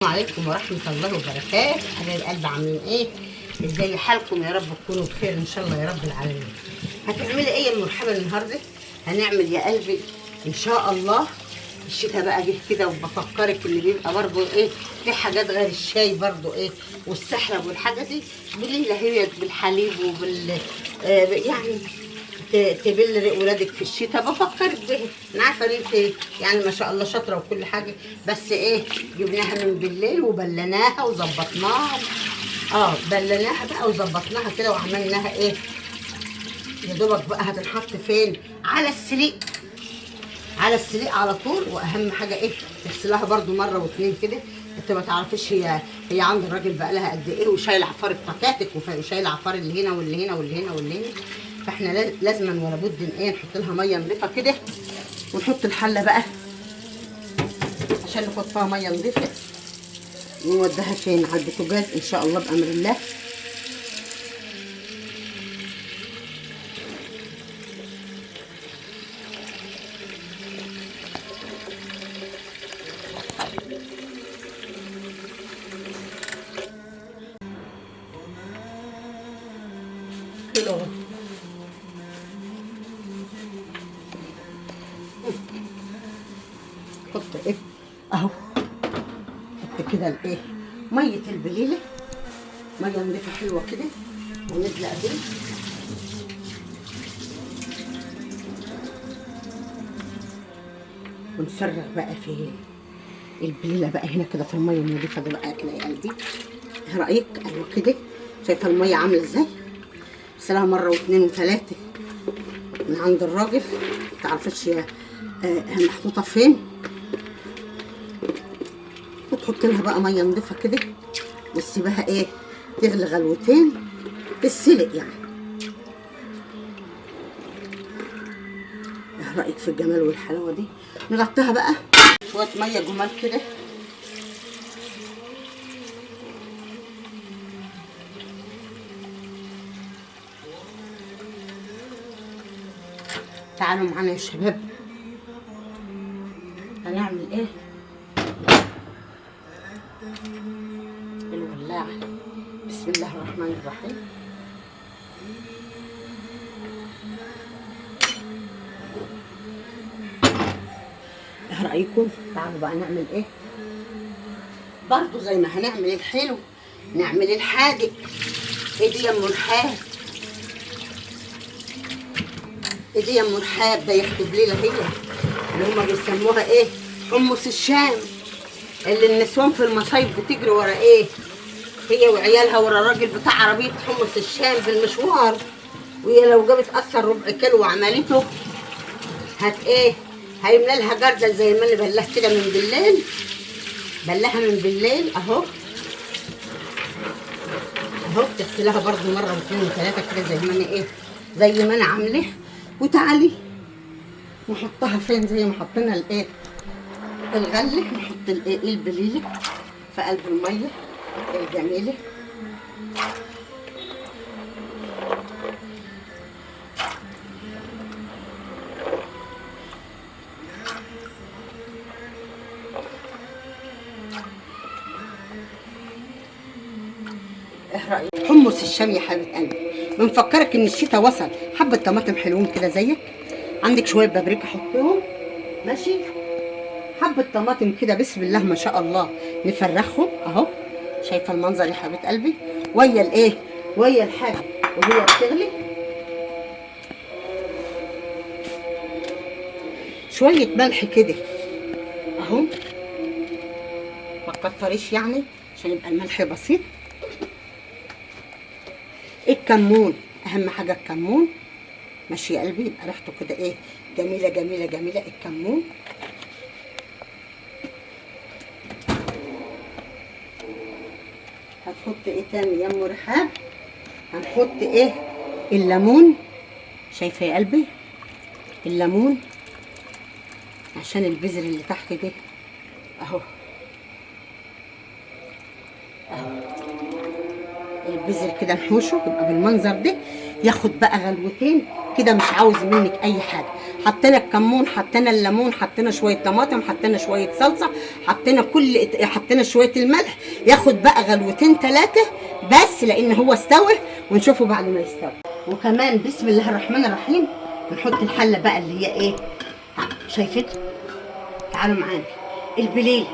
السلام عليكم ورحمة الله وبركاته. حبايب القلب عاملين ايه؟ ازاي حالكم؟ يا رب تكونوا بخير ان شاء الله يا رب العالمين. هتعملي ايه يا مرحبا النهارده؟ هنعمل يا قلبي ان شاء الله. الشتاء بقى جه كده، وبفكرك اللي بيبقى برضه ايه، في حاجات غير الشاي برضه ايه، والسحلب والحاجه دي بالليله هي بالحليب وبال يعني تبل رق ولادك في الشتاء. بفكرك بيه، انا عارفه ان انت يعني ما شاء الله شاطره وكل حاجه، بس ايه، جبناها من بالليل وبلناها وظبطناها. بلناها بقى وظبطناها كده وعملناها ايه، يا دوبك بقى هتنحط فين؟ على السليق، على السليق على طول. واهم حاجه ايه، تغسلها برده مره واتنين كده. انت ما تعرفيش هي عند الراجل بقى لها قد ايه، وشايله عفار البطاطك وشايله عفار اللي هنا واللي هنا واللي هنا واللي هنا. فاحنا لازما ولا بد ان ايه، نحط لها ميه نضيفه كده، ونحط الحله بقى عشان نحط فيها ميه نضيفه، ونوديها فين؟ على البوتاجاز ان شاء الله بامر الله. كده حط ايه اهو، حط كده الايه، ميه البليله، ميه نضيفه حلوه كده، وندلق بيه. ونفرغ بقى في البليله بقى هنا كده في الميه النضيفه دي بقى كده يا قلبي. ايه رايك؟ ايوه كده، شايفه الميه عامله ازاي؟ غسلها مره واثنين وثلاثه من عند الراجل، متعرفش هي محطوطه فين. وتحط لها بقى ميه نضيفه كده، وتسيبها ايه، تغلي غلوتين، تتسلق يعني. ايه رايك في الجمال والحلاوه دي؟ نغطيها بقى شويه ميه جمال كده. تعالوا معانا يا شباب، هنعمل ايه؟ الولاعه. بسم الله الرحمن الرحيم. ايه رايكم؟ تعالوا بقى نعمل ايه، برضو زي ما هنعمل الحلو نعمل الحادق. ايه دي يا ام رحاب؟ ايه دي يا ام رحاب؟ ده يكتب ليله هي اللي هما بيسموها ايه، حمص الشام، اللي النسوان في المصايف بتجري ورا ايه، هي وعيالها ورا الراجل بتاع عربيه حمص الشام بالمشوار. وهي لو جابت اصلا ربع كيلو وعملته هت ايه، هيملى لها جردل زي ما اللي بلاه كده من بالليل، بلاها من بالليل اهو. اهو تغسلها برضو مره واثنين وثلاثه كده زي ما انا ايه، زي ما انا عامله. وتعالي نحطها فين؟ زي ما حطينا الايه، الغله، نحط الايه، البليله في قلب الميه الجميله. ايه رايك؟ حمص الشام يا حبيبه قلبي، بنفكرك ان الشتاء وصل. حبه طماطم حلوين كده زيك، عندك شويه بابريكا حطيهم، ماشي. حبه طماطم كده بسم الله ما شاء الله، نفرخهم اهو. شايفه المنظر يا حبيبه قلبي؟ ويا الايه، ويا الحاجه وهي بتغلي. شويه ملح كده اهو، ما تكتريش يعني عشان يبقى الملح بسيط. الكمون، اهم حاجه الكمون، ماشي يا قلبي، يبقى ريحته كده ايه، جميله جميله جميله الكمون. هتحط ايه تاني يا ام رحاب؟ هنحط ايه، الليمون. شايفه يا قلبي؟ الليمون عشان البذر اللي تحت ده اهو، اهو البذر كده نحوشه يبقى بالمنظر ده، ياخد بقى غلوتين كده، مش عاوز منك اي حاجه. حطينا الكمون، حطينا الليمون، حطينا شويه طماطم، حطينا شويه صلصه، حطينا شويه الملح. ياخد بقى غلوتين 3 بس لان هو استوى، ونشوفه بعد ما يستوي. وكمان بسم الله الرحمن الرحيم نحط الحله بقى اللي هي ايه، شايفتها؟ تعالوا معانا. البليله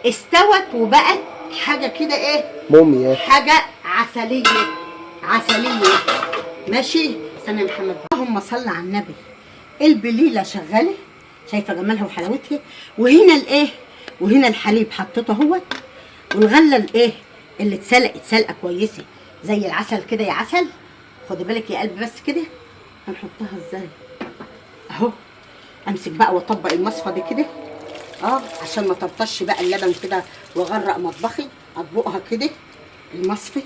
استوت وبقت حاجه كده ايه، موميا، حاجه عسليه ماشي. استنى يا محمد، اللهم صل على النبي. البليله شغاله، شايفه جمالها وحلاوتها. وهنا الايه، وهنا الحليب حطيته اهوت، والغله الايه اللي اتسلقت سلقه كويسه زي العسل كده يا عسل. خدي بالك يا قلبي بس كده هنحطها ازاي اهو. امسك بقى واطبق المصفى دي كده عشان ما ترطش بقى اللبن كده واغرق مطبخي. اطبقها كده المصفى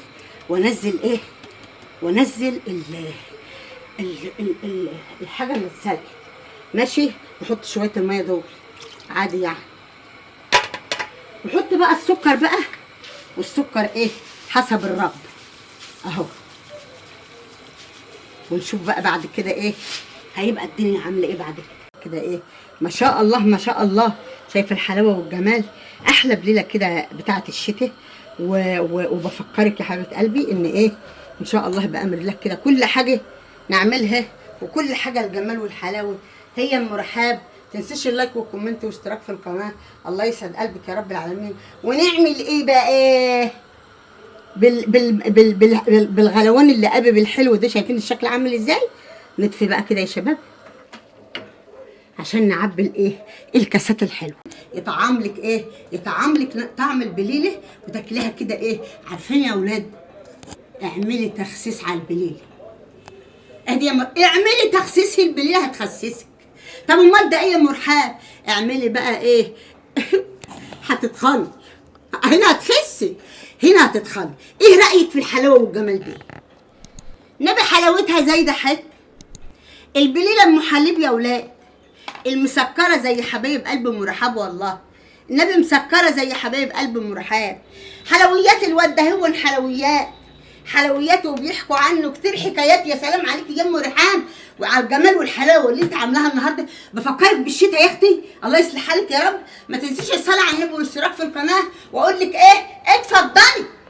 وانزل ايه، وانزل الحاجه اللي اتسلقت ماشي. نحط شويه الميه دول عادي يعني. نحط بقى السكر بقى، والسكر ايه حسب الرغبه اهو. ونشوف بقى بعد كده ايه هيبقى الدنيا عامله ايه بعد كده. ايه ما شاء الله ما شاء الله. شايف الحلاوه والجمال. احلى بليله كده بتاعه الشتاء. وبفكرك يا حبيبه قلبي ان ايه ان شاء الله بامر الله كده كل حاجه نعملها، وكل حاجه الجمال والحلاوه هي ام رحاب. تنسيش اللايك والكومنت واشتراك في القناه. الله يسعد قلبك يا رب العالمين. ونعمل ايه بقى ايه بالغلوان اللي قابب الحلو ده. شايفين الشكل عامل ازاي؟ نطفي بقى كده يا شباب عشان نعبي الايه الكاسات الحلوه. يطعم لك ايه، يطعم لك طعم البليله وتاكليها كده ايه. عارفين يا اولاد، اعملي تخسيس على البليله. ادي اعملي تخسيس في البليله هتخسسك. طب امال ده ايه يا مرحاب؟ اعملي بقى ايه هتتخني هنا، هتخسي هنا، هتتخني. ايه رايك في الحلاوه والجمال دي؟ نبي حلاوتها زايده حته. البليله ام حليب يا اولاد، المسكره زي حبايب قلب ام رحاب. والله النبي مسكره زي حبايب قلب ام رحاب. حلويات الواد ده هو حلويات وبيحكوا عنه كتير حكايات. يا سلام عليكي يا ام ريحان وعلى الجمال والحلاوه اللي انت عاملاها النهارده. بفكرك بالشتاء يا اختي. الله يصلح حالك يا رب. ما تنسيش الصلاه على النبي والاشتراك في القناه. واقول لك ايه، اتفضلي.